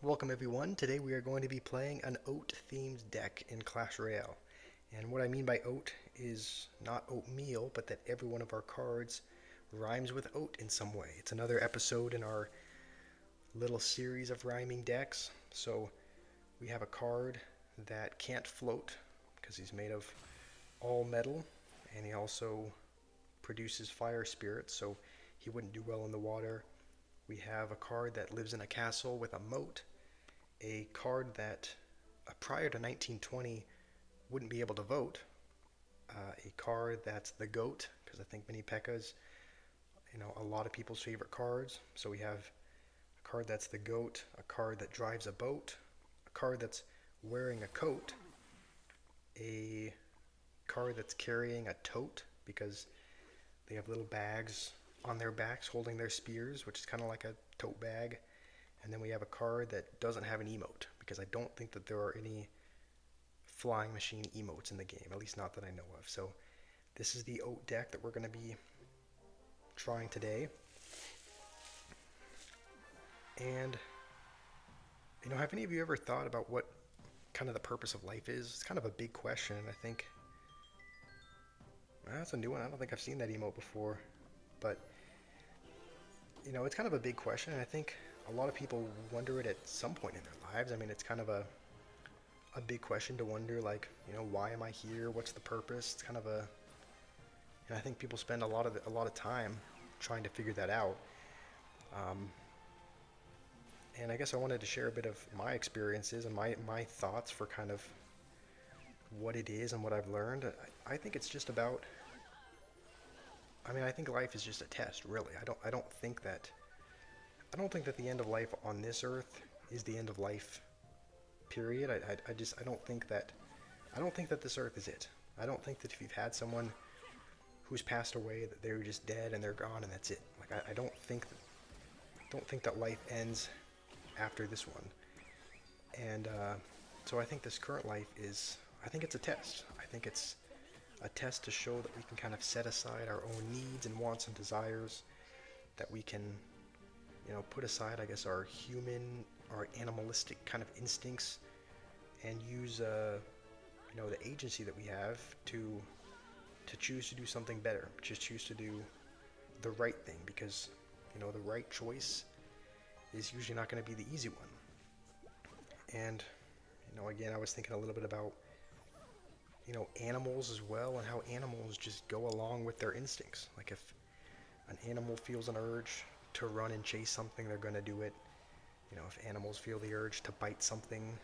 Welcome everyone. Today we are going to be playing an oat-themed deck in Clash Royale. And what I mean by oat is not oatmeal, but that every one of our cards rhymes with oat in some way. It's another episode in our little series of rhyming decks. So we have a card that can't float because he's made of all metal, and he also produces fire spirits, so he wouldn't do well in the water. We have a card that lives in a castle with a moat, a card that prior to 1920 wouldn't be able to vote, a card that's the goat, because I think Mini Pekka's, a lot of people's favorite cards. So we have a card that's the goat, a card that drives a boat, a card that's wearing a coat, a card that's carrying a tote because they have little bags on their backs holding their spears, which is kind of like a tote bag. And then we have a card that doesn't have an emote, because I don't think that there are any flying machine emotes in the game, at least not that I know of. So this is the oat deck that we're going to be trying today. And, have any of you ever thought about what kind of the purpose of life is? It's kind of a big question, and I think that's a new one. I don't think I've seen that emote before, but it's kind of a big question, and I think a lot of people wonder it at some point in their lives. I mean, it's kind of a big question to wonder, like, why am I here? What's the purpose? It's kind of and I think people spend a lot of time trying to figure that out. And I guess I wanted to share a bit of my experiences and my thoughts for kind of what it is and what I've learned. I think it's just about. I think life is just a test, really. I don't think that the end of life on this earth is the end of life, period. I don't think that this earth is it. I don't think that if you've had someone who's passed away, that they're just dead and they're gone and that's it. Like, I don't think that life ends after this one. And so I think this current life I think it's a test. I think it's a test to show that we can kind of set aside our own needs and wants and desires, that we can put aside, I guess, our animalistic kind of instincts, and use, the agency that we have to choose to do something better, just choose to do the right thing, because, the right choice is usually not going to be the easy one. And, again, I was thinking a little bit about, animals as well, and how animals just go along with their instincts. Like, if an animal feels an urge to run and chase something, they're going to do it. If animals feel the urge to bite something,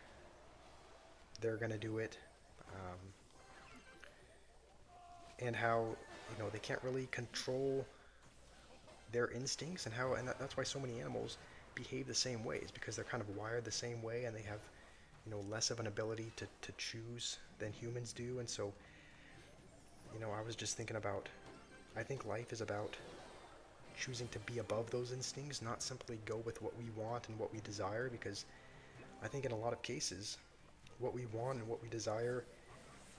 they're going to do it. And how, they can't really control their instincts, and that's why so many animals behave the same ways, because they're kind of wired the same way, and they have, less of an ability to choose than humans do. And so, I was just thinking about, I think life is about choosing to be above those instincts, not simply go with what we want and what we desire, because I think in a lot of cases, what we want and what we desire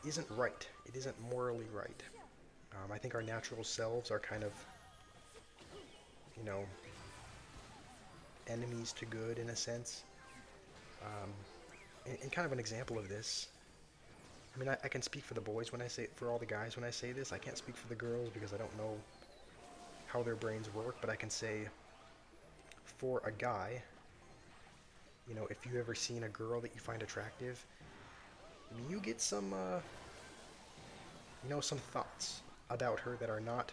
isn't right. It isn't morally right. I think our natural selves are kind of, enemies to good in a sense. And kind of an example of this, I can speak for the boys when I say, for all the guys when I say this. I can't speak for the girls because I don't know how their brains work, but I can say, for a guy, if you've ever seen a girl that you find attractive, you get some, some thoughts about her that they're not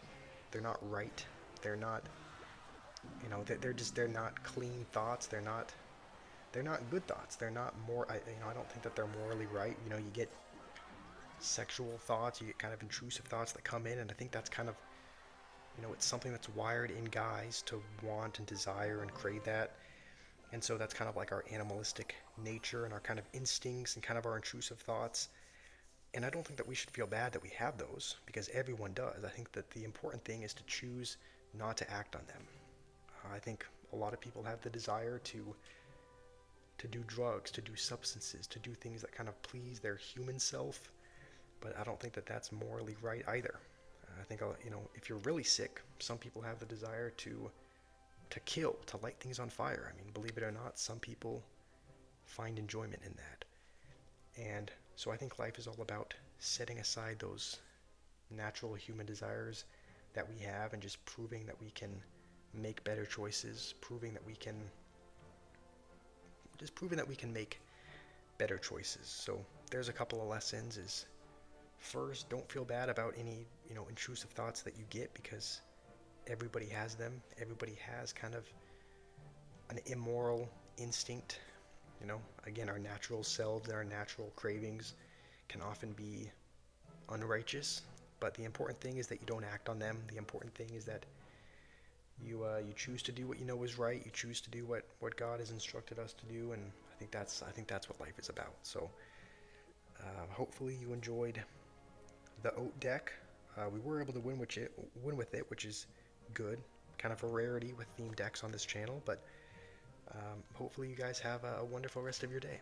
right. They're not, they're not clean thoughts. They're not good thoughts. They're not I don't think that they're morally right. You get sexual thoughts, you get kind of intrusive thoughts that come in, and I think that's kind of, it's something that's wired in guys to want and desire and crave that. And so that's kind of like our animalistic nature and our kind of instincts and kind of our intrusive thoughts. And I don't think that we should feel bad that we have those, because everyone does. I think that the important thing is to choose not to act on them. I think a lot of people have the desire to do drugs, to do substances, to do things that kind of please their human self, but I don't think that that's morally right either. I think, if you're really sick, some people have the desire to kill, to light things on fire. Believe it or not, some people find enjoyment in that. And so I think life is all about setting aside those natural human desires that we have and just proving that we can make better choices, proving that we can make better choices. So there's a couple of lessons is first, don't feel bad about any, intrusive thoughts that you get because everybody has them. Everybody has kind of an immoral instinct. Again, our natural selves and our natural cravings can often be unrighteous, but the important thing is that you don't act on them. The important thing is that you choose to do what you know is right. You choose to do what God has instructed us to do, and I think that's what life is about. So hopefully you enjoyed the Oat deck. We were able to win with it, which is good. Kind of a rarity with themed decks on this channel, but hopefully you guys have a wonderful rest of your day.